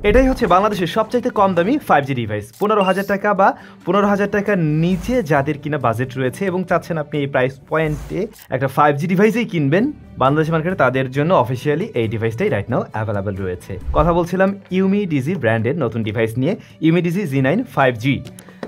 এটাই হচ্ছে বাংলাদেশের সবচাইতে কম দামি 5G ডিভাইস। 15,000 টাকা বা 15,000 টাকার নিচে যাদের কিনা বাজেট রয়েছে এবং চাচ্ছেন আপনি এই প্রাইস পয়েন্টে একটা 5G ডিভাইসেই কিনবেন বাংলাদেশ মার্কেটে, তাদের জন্য অফিসিয়ালি এই ডিভাইসটাই রাইট নাও অ্যাভেলেবল রয়েছে। কথা বলছিলাম ইউমিডিজি ব্র্যান্ডের নতুন ডিভাইস নিয়ে, ইউমিডিজি Z9 5G।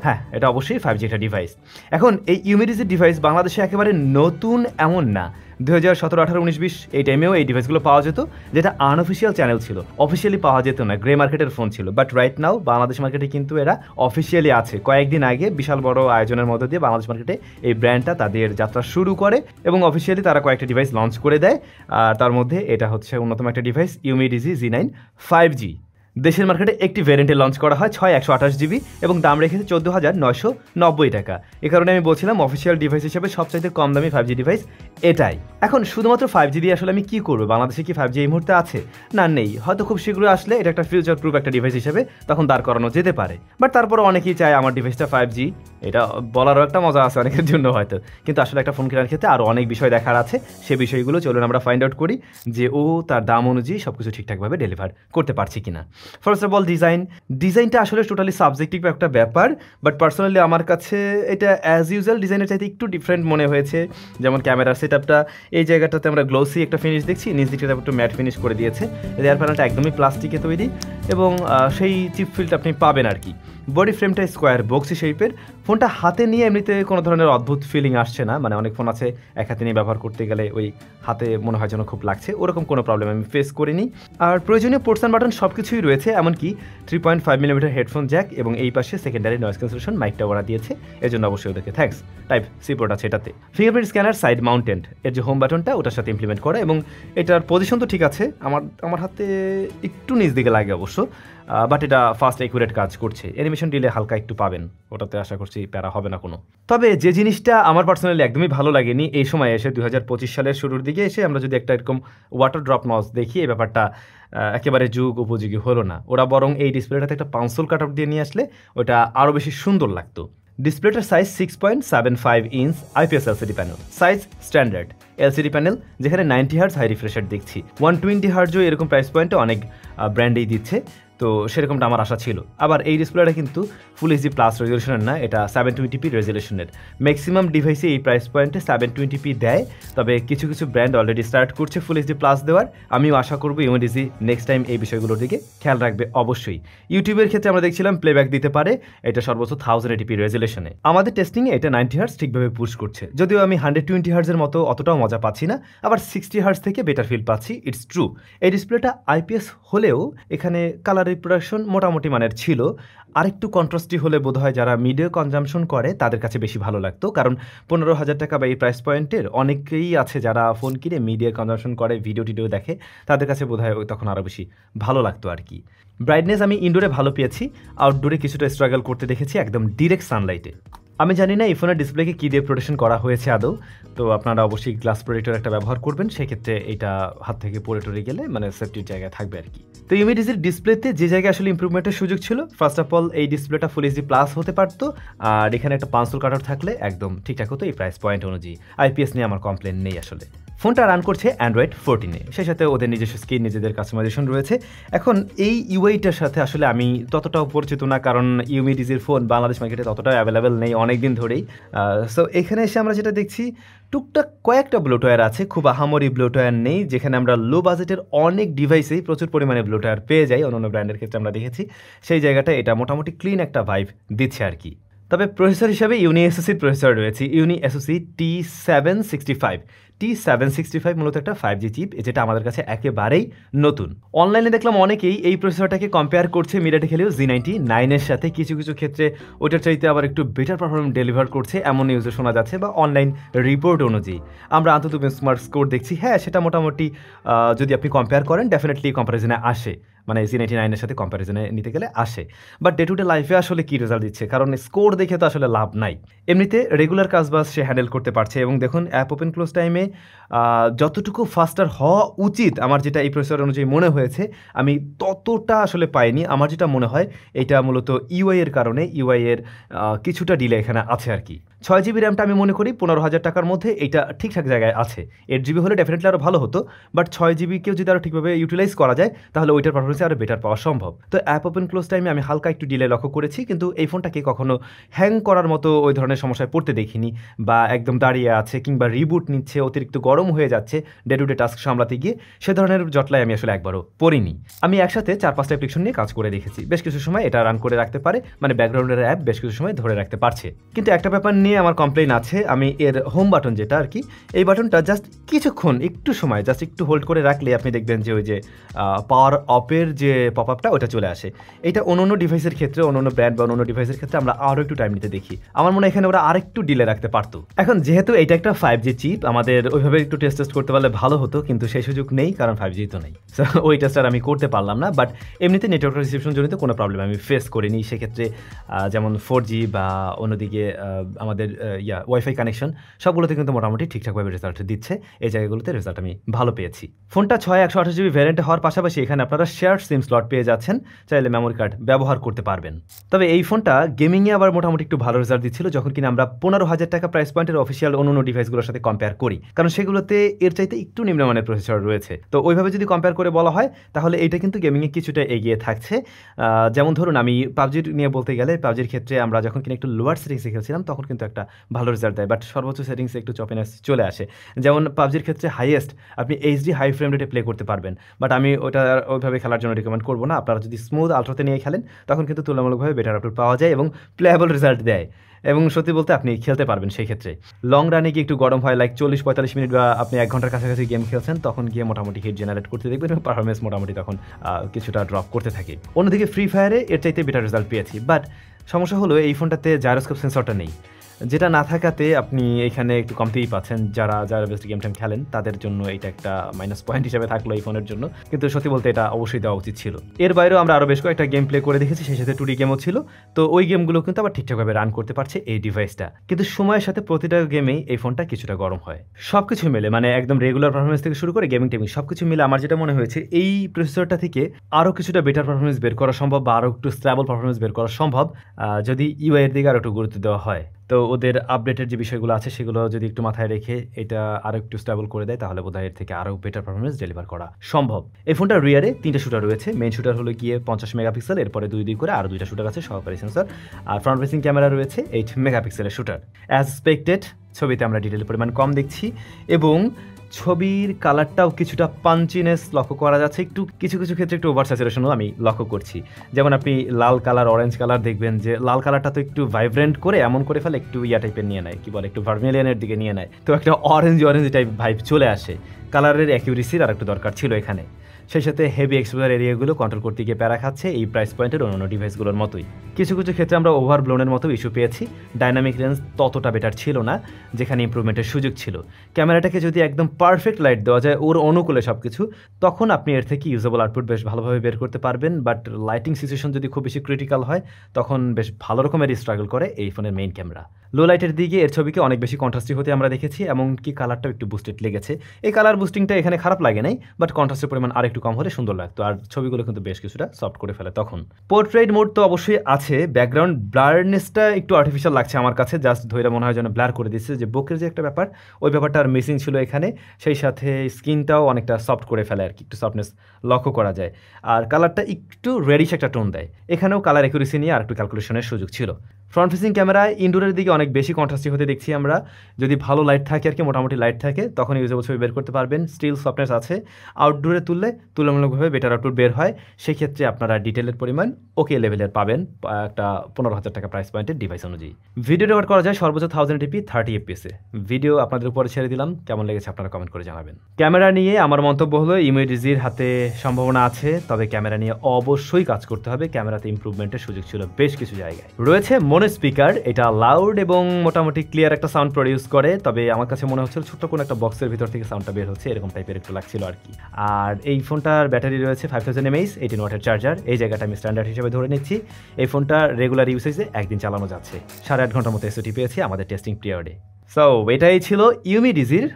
হ্যাঁ, এটা অবশ্যই 5G একটা ডিভাইস। এখন এই ইউমিডিজি ডিভাইস বাংলাদেশে একেবারে নতুন এমন না, 2017, 18, 19, 20 এই টাইমেও এই ডিভাইসগুলো পাওয়া যেত, যেটা আনঅফিসিয়াল চ্যানেল ছিল, অফিসিয়ালি পাওয়া যেত না, গ্রে মার্কেটের ফোন ছিল। বাট রাইট নাও বাংলাদেশ মার্কেটে কিন্তু এরা অফিসিয়ালি আছে। কয়েকদিন আগে বিশাল বড় আয়োজনের মধ্যে দিয়ে বাংলাদেশ মার্কেটে এই ব্র্যান্ডটা তাদের যাত্রা শুরু করে এবং অফিসিয়ালি তারা কয়েকটা ডিভাইস লঞ্চ করে দেয়। আর তার মধ্যে এটা হচ্ছে অন্যতম একটা ডিভাইস, ইউমিডিজি Z9 5G। দেশের মার্কেটে একটি ভ্যারিয়েন্টে লঞ্চ করা হয় 6 128GB এবং দাম রেখেছে 14,990 টাকা। এ কারণে আমি বলছিলাম অফিসিয়াল ডিভাইস হিসেবে সবচাইতে কম দামি 5G ডিভাইস এটাই। এখন শুধুমাত্র 5G দিয়ে আসলে আমি কি করবো? বাংলাদেশে কি 5G এই মুহূর্তে আছে? না, নেই। হয়তো খুব শীঘ্রই আসলে এটা একটা ফিউচার প্রুফ একটা ডিভাইস হিসেবে তখন দাঁড় করানো যেতে পারে। বাট তারপরে অনেকেই চায় আমার ডিভাইসটা 5G, এটা বলারও একটা মজা আছে অনেকের জন্য হয়তো। কিন্তু আসলে একটা ফোন কেনার ক্ষেত্রে আরও অনেক বিষয় দেখার আছে, সে বিষয়গুলো চলুন আমরা ফাইন্ড আউট করি যে ও তার দাম অনুযায়ী সব কিছু ঠিকঠাকভাবে ডেলিভার করতে পারছে কিনা। ফার্স্ট অফ অল ডিজাইনটা আসলে টোটালি সাবজেক্টিভ একটা ব্যাপার, বাট পার্সোনালি আমার কাছে এটা অ্যাজ ইউজুয়াল ডিজাইনের চাইতে একটু ডিফারেন্ট মনে হয়েছে। যেমন ক্যামেরার সেটআপটা, এই জায়গাটাতে আমরা গ্লোসি একটা ফিনিশ দেখছি, নিচ দিকটা একটু ম্যাট ফিনিশ করে দিয়েছে। এয়ার প্যানেলটা একদমই প্লাস্টিকে তৈরি এবং সেই চিপ ফিলটা আপনি পাবেন আর কি। বডি ফ্রেমটা স্কোয়ার বক্সি শেপের। ফোনটা হাতে নিয়ে এমনিতে কোনো ধরনের অদ্ভুত ফিলিং আসছে না, মানে অনেক ফোন আছে এক হাতে নিয়ে ব্যবহার করতে গেলে ওই হাতে মনে হয় যেন খুব লাগছে, ওরকম কোনো প্রবলেম আমি ফেস করিনি। আর প্রয়োজনীয় পোর্টস অ্যান্ড বাটন সব কিছুই রয়েছে, এমনকি 3.5mm হেডফোন জ্যাক এবং এই পাশে সেকেন্ডারি নয়েজ ক্যান্সেলেশন মাইকটা ওরা দিয়েছে, এর জন্য অবশ্যই ওদেরকে থ্যাঙ্কস। টাইপ সি পোর্ট আছে এটাতে। ফিঙ্গারপ্রিন্ট স্ক্যানার সাইড মাউন্টেড, এর যে হোম বাটনটা ওটার সাথে ইমপ্লিমেন্ট করা এবং এটার পজিশন তো ঠিক আছে, আমার হাতে একটু নিচ দিকে লাগে অবশ্য, বাট এটা ফাস্ট অ্যাকুরেট কাজ করছে। অ্যানিমেশন ডিলে হালকা একটু পাবেন, ওটাতে আশা করছি প্যারা হবে না কোনো। তবে যে জিনিসটা আমার পার্সোনালি একদমই ভালো লাগেনি এই সময় এসে 2025 সালের শুরুর দিকে এসে আমরা যদি একটা এরকম ওয়াটার ড্রপ নজ দেখি, এই ব্যাপারটা একেবারে যুগ উপযোগী হলো না। ওরা বরং এই ডিসপ্লেটাতে একটা পাঁচসোল কাট আউট দিয়ে নিয়ে আসলে ওটা আরও বেশি সুন্দর লাগতো। ডিসপ্লেটার size 6.75 inch IPS LCD panel, size standard LCD panel, যেখানে 90 হার্জ হাই রিফ্রেশ রেট দেখছি। 120 হার্জও এরকম প্রাইস পয়েন্টে অনেক ব্র্যান্ডেই দিচ্ছে, তো সেরকমটা আমার আশা ছিল। আবার এই ডিসপ্লেটা কিন্তু ফুল HD প্লাস রেজলিউশনের না, এটা 720p রেজলিউশনের। ম্যাক্সিমাম ডিভাইসে এই প্রাইস পয়েন্টে 720p দেয়, তবে কিছু কিছু ব্র্যান্ড অলরেডি স্টার্ট করছে ফুল HD প্লাস দেওয়ার। আমিও আশা করবো ইউমিডিজি নেক্সট টাইম এই বিষয়গুলোর দিকে খেয়াল রাখবে অবশ্যই। ইউটিউবের ক্ষেত্রে আমরা দেখছিলাম প্লেব্যাক দিতে পারে, এটা সর্বোচ্চ 1080p রেজলিউশনে। আমাদের টেস্টিংয়ে এটা 90 হার্জ ঠিকভাবে পুশ করছে, যদিও আমি 120 হার্জের মতো অতটাও মজা পাচ্ছি না, আবার 60 হার্জ থেকে বেটার ফিল পাচ্ছি, ইটস ট্রু। এই ডিসপ্লেটা IPS হলেও এখানে কালার রিপ্রোডাকশন মোটামুটি মানের ছিল। আরেকটু কন্ট্রাস্টি হলে বোধহয় যারা মিডিয়া কনজামশন করে তাদের কাছে বেশি ভালো লাগতো, কারণ 15,000 টাকা বা এই প্রাইস পয়েন্টের অনেকেই আছে যারা ফোন কিনে মিডিয়া কনজামশন করে, ভিডিও টিডিও দেখে, তাদের কাছে বোধহয় তখন আরও বেশি ভালো লাগতো আর কি। ব্রাইটনেস আমি ইনডোরে ভালো পেয়েছি, আউটডোরে কিছুটা স্ট্রাগল করতে দেখেছি একদম ডিরেক্ট সানলাইটে। আমি জানি না এই ফোনের ডিসপ্লেকে কী দিয়ে প্রোটেকশন করা হয়েছে আদৌ, তো আপনারা অবশ্যই গ্লাস প্রোটেক্টর একটা ব্যবহার করবেন, সেক্ষেত্রে এটা হাত থেকে পড়ে টরে গেলে মানে সেফটির জায়গায় থাকবে আর কি। তো ইউমিডিজির ডিসপ্লেতে যে জায়গায় আসলে ইমপ্রুভমেন্টের সুযোগ ছিল, ফার্স্ট অফ অল এই ডিসপ্লেটা ফুল HD প্লাস হতে পারতো, আর এখানে একটা পাঁচসোল কাট আউট থাকলে একদম ঠিকঠাক হতো এই প্রাইস পয়েন্ট অনুযায়ী। IPS নিয়ে আমার কমপ্লেন নেই আসলে। ফোনটা রান করছে Android 14-এ, সেই সাথে ওদের নিজস্ব স্ক্রিন, নিজেদের কাস্টমাইজেশন রয়েছে। এখন এই ইউআইটার সাথে আসলে আমি ততটাও পরিচিত না, কারণ ইউমিডিজির ফোন বাংলাদেশ মার্কেটে ততটাও অ্যাভেলেবেল নেই অনেক দিন ধরেই। সো এখানে এসে আমরা যেটা দেখছি, টুকটাক কয়েকটা ব্লোটওয়্যার আছে, খুব আহামরি ব্লোটওয়্যার নেই, যেখানে আমরা লো বাজেটের অনেক ডিভাইসেই প্রচুর পরিমাণে ব্লোটওয়্যার পেয়ে যাই, অন্যান্য ব্র্যান্ডের ক্ষেত্রে আমরা দেখেছি। সেই জায়গাটা এটা মোটামুটি ক্লিন একটা ভাইব দিচ্ছে আর কি। তবে প্রসেসর হিসাবে ইউনি এসওসির প্রসেসর রয়েছে, ইউনি এসওসি T765। T765 মূলত একটা 5G চিপ, যেটা আমাদের কাছে একেবারেই নতুন। অনলাইনে দেখলাম অনেকেই এই প্রসেসরটাকে কম্পেয়ার করছে মিডিয়াটেক হেলিও Z99 এর সাথে, কিছু কিছু ক্ষেত্রে ওটার চাইতে আবার একটু বেটার পারফরমেন্স ডেলিভার করছে এমন নিউজে শোনা যাচ্ছে, বা অনলাইন রিপোর্ট অনুযায়ী আমরা আন্তত বেঞ্চমার্ক স্কোর দেখছি। হ্যাঁ, সেটা মোটামুটি যদি আপনি কম্পেয়ার করেন ডেফিনেটলি কম্পারিজনে আসে, মানে Z99 এর সাথে কম্প্যারিজনে নিতে গেলে আসে। বাট ডে টু ডে লাইফে আসলে কী রেজাল্ট দিচ্ছে, কারণ স্কোর দেখে তো আসলে লাভ নাই। এমনিতে রেগুলার কাজবাজ সে হ্যান্ডেল করতে পারছে, এবং দেখুন অ্যাপ ওপেন ক্লোজ টাইমে যতটুকু ফাস্টার হওয়া উচিত আমার যেটা এই প্রসেসর অনুযায়ী মনে হয়েছে, আমি ততটা আসলে পাইনি। আমার যেটা মনে হয় এটা মূলত ইউআই এর কারণে, ইউআই এর কিছুটা ডিলে এখানে আছে আর কি। 6GB র্যামটা আমি মনে করি 15,000 টাকার মধ্যে এটা ঠিকঠাক জায়গায় আছে। 8GB হলে ডেফিনেটলি আরও ভালো হতো, বাট 6GB কেউ যদি আরও ঠিকভাবে ইউটিলাইজ করা যায় তাহলে ওইটার পারফরমেন্স পারফরমেন্সে আরও বেটার পাওয়া সম্ভব। তো অ্যাপ ওপেন ক্লোজ টাইমে আমি হালকা একটু ডিলে লক্ষ্য করেছি, কিন্তু এই ফোনটাকে কখনো হ্যাং করার মতো ওই ধরনের সমস্যায় পড়তে দেখিনি, বা একদম দাঁড়িয়ে আছে কিংবা রিবুট নিচ্ছে, অতিরিক্ত গরম হয়ে যাচ্ছে ডে টু ডে টাস্ক সামলাতে গিয়ে, সে ধরনের জটলায় আমি আসলে একবারও পড়িনি। আমি একসাথে 4-5টা অ্যাপ্লিকেশন নিয়ে কাজ করে দেখেছি, বেশ কিছু সময় এটা রান করে রাখতে পারে, মানে ব্যাকগ্রাউন্ডের অ্যাপ বেশ কিছু সময় ধরে রাখতে পারছে। কিন্তু একটা ব্যাপার নিয়ে আমার কমপ্লেইন আছে, আমি এর হোম বাটন যেটা আর কি, এই বাটনটা জাস্ট কিছুক্ষণ একটু সময় জাস্ট একটু হোল্ড করে রাখলে আপনি দেখবেন যে ওই যে পাওয়ার অফের যে পপ আপটা ওটা চলে আসে। এটা অন্য ডিভাইসের ক্ষেত্রে, অন্য ব্র্যান্ড বা অন্য ডিভাইসের ক্ষেত্রে আমরা আরও একটু টাইম নিতে দেখি। আমার মনে হয় এখানে ওরা আরেকটু ডিলে রাখতে পারতো। এখন যেহেতু এটা একটা 5G চিপ, আমাদের ওইভাবে একটু টেস্ট করতে পারলে ভালো হতো, কিন্তু সেই সুযোগ নেই, কারণ 5G তো নেই। সো ওই টেস্ট আর আমি করতে পারলাম না। বাট এমনিতে নেটওয়ার্ক রিসেপশন জনিত কোনো প্রবলেম আমি ফেস করিনি। সেক্ষেত্রে যেমন 4G বা অন্যদিকে আমাদের ওয়াইফাই কানেকশন, সবগুলোতে কিন্তু মোটামুটি ঠিকঠাকভাবে রেজাল্ট দিচ্ছে। এই জায়গাগুলোতে রেজাল্ট আমি ভালো পেয়েছি। ফোনটা 6/128GB ভ্যারিয়েন্টে হওয়ার পাশাপাশি এখানে আপনারা শেয়ার সিম স্লট পেয়ে যাচ্ছেন, চাইলে মেমোরি কার্ড ব্যবহার করতে পারবেন। তবে এই ফোনটা গেমিংয়ে আবার মোটামুটি একটু ভালো রেজাল্ট দিচ্ছিল, যখন কিনা আমরা 15,000 টাকা প্রাইস পয়েন্টের অফিসিয়াল অন্য ডিভাইসগুলোর সাথে কম্পেয়ার করি, কারণ সেগুলোতে এর চাইতে একটু নিম্নমানের প্রসেসর রয়েছে। তো ওইভাবে যদি কম্পেয়ার করে বলা হয়, তাহলে এইটা কিন্তু গেমিংয়ে কিছুটা এগিয়ে থাকছে। যেমন ধরুন, আমি পাবজির নিয়ে বলতে গেলে, পাবজির ক্ষেত্রে আমরা যখন কিনা একটু লোয়ার সেটিংসে খেলছিলাম, তখন কিন্তু একটা ভালো রেজাল্ট দেয়, বাট সর্বোচ্চ সেটিংসে একটু চপেনেস চলে আসে। যেমন পাবজির ক্ষেত্রে হাইয়েস্ট আপনি HD হাই ফ্রেম রেটে প্লে করতে পারবেন, বাট আমি ওটা ওইভাবে খেলার জন্য রিকমেন্ড করবো না। আপনারা যদি স্মুথ আলট্রাতে নিয়ে খেলেন, তখন কিন্তু তুলনামূলকভাবে বেটার আপলোড পাওয়া যায় এবং প্লেয়েবল রেজাল্ট দেয়, এবং সত্যি বলতে আপনি খেলতে পারবেন। সেই ক্ষেত্রে লং রানে গিয়ে একটু গরম হয়, লাইক 40-45 মিনিট বা আপনি 1 ঘন্টার কাছাকাছি গেম খেলছেন, তখন গিয়ে মোটামুটি হিট জেনারেট করতে দেখবেন এবং পারফরমেন্স মোটামুটি তখন কিছুটা ড্রপ করতে থাকে। অন্যদিকে ফ্রি ফায়ারে এর চাইতে বেটার রেজাল্ট পেয়েছি, বাট সমস্যা হলো এই ফোনটাতে জাইরোস্কোপ সেন্সরটা নেই, যেটা না থাকাতে আপনি এখানে একটু কমতেই পাচ্ছেন। যারা বেস্ট গেম টাইম খেলেন তাদের জন্য এটা একটা মাইনাস পয়েন্ট হিসেবে থাকলো এই ফোনের জন্য, কিন্তু সত্যি বলতে এটা অবশ্যই দেওয়া উচিত ছিল। এর বাইরেও আমরা আরও বেশ কয়েকটা গেম প্লে করে দেখেছি, সেই সাথে 2D গেমও ছিল। তো ওই গেমগুলো কিন্তু আবার ঠিকঠাকভাবে রান করতে পারছে এই ডিভাইসটা, কিন্তু সময়ের সাথে প্রতিটা গেমেই এই ফোনটা কিছুটা গরম হয়। সব কিছু মিলে, মানে একদম রেগুলার পারফরমেন্স থেকে শুরু করে গেমিং টেমিং সব কিছু মিলে আমার যেটা মনে হয়েছে, এই প্রসেসরটা থেকে আরও কিছুটা বেটার পারফরমেন্স বের করা সম্ভব, বা আরও একটু স্টেবল পারফরমেন্স বের করা সম্ভব, যদি UI এর দিকে আরও একটু গুরুত্ব দেওয়া হয়। তো ওদের আপডেটের যে বিষয়গুলো আছে সেগুলো যদি একটু মাথায় রেখে এটা আরও একটু স্টেবল করে দেয়, তাহলে বোধহয় এর থেকে আরও বেটার পারফরমেন্স ডেলিভার করা সম্ভব। এই ফোনটার রিয়ারে 3টে শুটার রয়েছে। মেইন শুটার হলো গিয়ে 50 মেগাপিক্সেল, এরপরে 2 করে আরও 2টা শুটার আছে সহকারী সেন্সর, আর ফ্রন্ট ফেসিং ক্যামেরা রয়েছে 8 মেগাপিক্সেলের শুটার। অ্যাজ এক্সপেক্টেড ছবিতে আমরা ডিটেলের পরিমাণ কম দেখছি, এবং ছবির কালারটাও কিছুটা পাঞ্চিনেস লক্ষ্য করা যাচ্ছে। একটু কিছু ক্ষেত্রে একটু ওভার স্যাচুরেশনও আমি লক্ষ্য করছি। যেমন আপনি লাল কালার, অরেঞ্জ কালার দেখবেন যে লাল কালারটা তো একটু ভাইব্রেন্ট করে এমন করে ফেলে, একটু টাইপের নিয়ে নেয়, কি বলে একটু ভার্মিলিয়ানের দিকে নিয়ে নেয়, তো একটা অরেঞ্জ টাইপ ভাইব চলে আসে। কালারের অ্যাকিউরেসির আর একটু দরকার ছিল এখানে। সেই সাথে হেভি এক্সপোজার এরিয়াগুলো কন্ট্রোল করতে গিয়ে প্যারা খাচ্ছে এই প্রাইস পয়েন্টের অন্য ডিভাইসগুলোর মতোই। কিছু ক্ষেত্রে আমরা ওভার ব্লোনের মতো ইস্যু পেয়েছি। ডাইনামিক রেঞ্জ ততটা বেটার ছিল না, যেখানে ইম্প্রুভমেন্টের সুযোগ ছিল। ক্যামেরাটাকে যদি একদম পারফেক্ট লাইট দেওয়া যায় ওর অনুকূলে সব কিছু, তখন আপনি এর থেকে ইউজেবল আউটপুট বেশ ভালোভাবে বের করতে পারবেন। বাট লাইটিং সিচুয়েশন যদি খুব বেশি ক্রিটিক্যাল হয়, তখন বেশ ভালো রকমের স্ট্রাগল করে এই ফোনের মেইন ক্যামেরা। লো লাইটের দিকে এর ছবিকে অনেক বেশি কন্ট্রাস্টি হতে আমরা দেখেছি, এমনকি কালারটাও একটু বুস্টেড লেগেছে। এই কালার বুস্টিংটা এখানে খারাপ লাগে নাই, বাট কন্ট্রাস্টের পরিমাণ আর একটু কম হলে সুন্দর লাগতো, আর ছবিগুলো কিন্তু বেশ কিছুটা সফট করে ফেলে তখন। পোর্ট্রেট মোড তো অবশ্যই আছে, ব্যাকগ্রাউন্ড ব্লারনেসটা একটু আর্টিফিশিয়াল লাগছে আমার কাছে, জাস্ট ধৈর্য মনে হয় যেন ব্লার করে দিচ্ছে, যে বুকের যে একটা ব্যাপার ওই ব্যাপারটা আর মিসিং ছিল এখানে। সেই সাথে স্কিনটাও অনেকটা সফট করে ফেলে আর কি, একটু সফটনেস লক্ষ্য করা যায়, আর কালারটা একটু রেডিশ একটা টোন দেয়। এখানেও কালার অ্যাকুরেসি নিয়ে আর একটু ক্যালকুলেশনের সুযোগ ছিল। ফ্রন্ট ফেসিং ক্যামেরা ইনডোরের দিকে অনেক বেশি কন্ট্রাস্টি হতে দেখছি আমরা। যদি ভালো লাইট থাকে আর কি, মোটামুটি লাইট থাকে, তখন ইউজেবল ছবি বের করতে পারবেন। স্টিল সফটনেস আছে। আউটডোরে তুললে তুলনামূলকভাবে বেটার আউটপুট বের হয়। সেই ক্ষেত্রে আপনারা ডিটেলের পরিমাণ ওকে লেভেলের পাবেন একটা 15,000 টাকা প্রাইস পয়েন্টের ডিভাইস অনুযায়ী। ভিডিও রেকর্ড করা যায় সর্বোচ্চ 1080p 30 fps-এ। ভিডিও আপনাদের উপরে ছেড়ে দিলাম, কেমন লেগেছে আপনারা কমেন্ট করে জানাবেন। ক্যামেরা নিয়ে আমার মন্তব্য হলো ইমিডিজির হাতে সম্ভাবনা আছে, তবে ক্যামেরা নিয়ে অবশ্যই কাজ করতে হবে। ক্যামেরাতে ইমপ্রুভমেন্টের সুযোগ ছিল বেশ কিছু জায়গায়। রয়েছে মনো স্পিকার, এটা লাউড এবং মোটামুটি ক্লিয়ার একটা সাউন্ড প্রডিউস করে, তবে আমার কাছে মনে হচ্ছিল ছোট্ট কোনো একটা বক্সের ভিতর থেকে সাউন্ডটা বের হচ্ছে, এরকম টাইপের একটু লাগছিল আর কি। আর এই ফোনটার ব্যাটারি রয়েছে 5000 mAh, 18 ওয়াটের চার্জার। এই জায়গাটা আমি স্ট্যান্ডার্ড হিসেবে ধরে নিচ্ছি। এই ফোনটা রেগুলার ইউসেজে একদিন চালানো যাচ্ছে। 8.5 ঘন্টার মতো এসওটি পেয়েছি আমাদের টেস্টিং পিরিয়ডে। সো এটাই ছিল ইউমিডিজির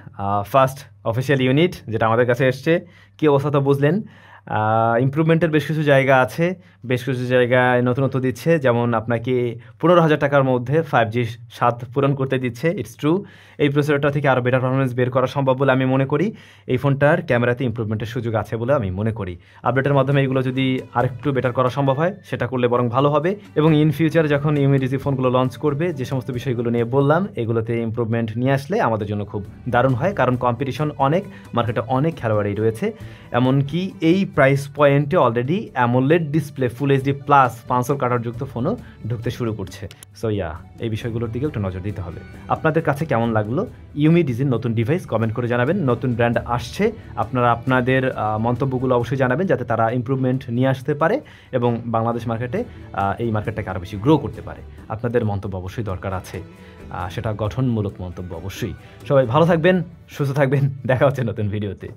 ফার্স্ট অফিসিয়াল ইউনিট, যেটা আমাদের কাছে এসছে। কী অবস্থা তো বুঝলেন। ইমপ্রুভমেন্টের বেশ কিছু জায়গা আছে, বেশ কিছু জায়গায় নতুনত্ব দিচ্ছে, যেমন আপনাকে 15,000 টাকার মধ্যে 5G স্বাদ পূরণ করতে দিচ্ছে। ইটস ট্রু, এই প্রসেসরটা থেকে আরও বেটার পারফরমেন্স বের করা সম্ভব বলে আমি মনে করি। এই ফোনটার ক্যামেরাতে ইমপ্রুভমেন্টের সুযোগ আছে বলে আমি মনে করি। আপডেটের মাধ্যমে এগুলো যদি আরেকটু বেটার করা সম্ভব হয়, সেটা করলে বরং ভালো হবে। এবং ইন ফিউচার যখন ইউমিডিজি ফোনগুলো লঞ্চ করবে, যে সমস্ত বিষয়গুলো নিয়ে বললাম, এগুলোতে ইমপ্রুভমেন্ট নিয়ে আসলে আমাদের জন্য খুব দারুণ হয়, কারণ কম্পিটিশন অনেক, মার্কেটে অনেক খেলোয়াড়ই রয়েছে। এমনকি এই প্রাইস পয়েন্টে already AMOLED display full HD plus 500 কাটারযুক্ত ফোনও ঢুকতে শুরু করছে। সো এই বিষয়গুলোর দিকে একটু নজর দিতে হবে। আপনাদের কাছে কেমন লাগলো ইউমিডিজির নতুন ডিভাইস? কমেন্ট করে জানাবেন। নতুন ব্র্যান্ড আসছে, আপনারা আপনাদের মন্তব্যগুলো অবশ্যই জানাবেন, যাতে তারা ইমপ্রুভমেন্ট নিয়ে আসতে পারে এবং বাংলাদেশ মার্কেটে এই মার্কেটটাকে আরও বেশি গ্রো করতে পারে। আপনাদের মন্তব্য অবশ্যই দরকার আছে, সেটা গঠনমূলক মন্তব্য অবশ্যই। সবাই ভালো থাকবেন, সুস্থ থাকবেন, দেখা হচ্ছে নতুন ভিডিওতে।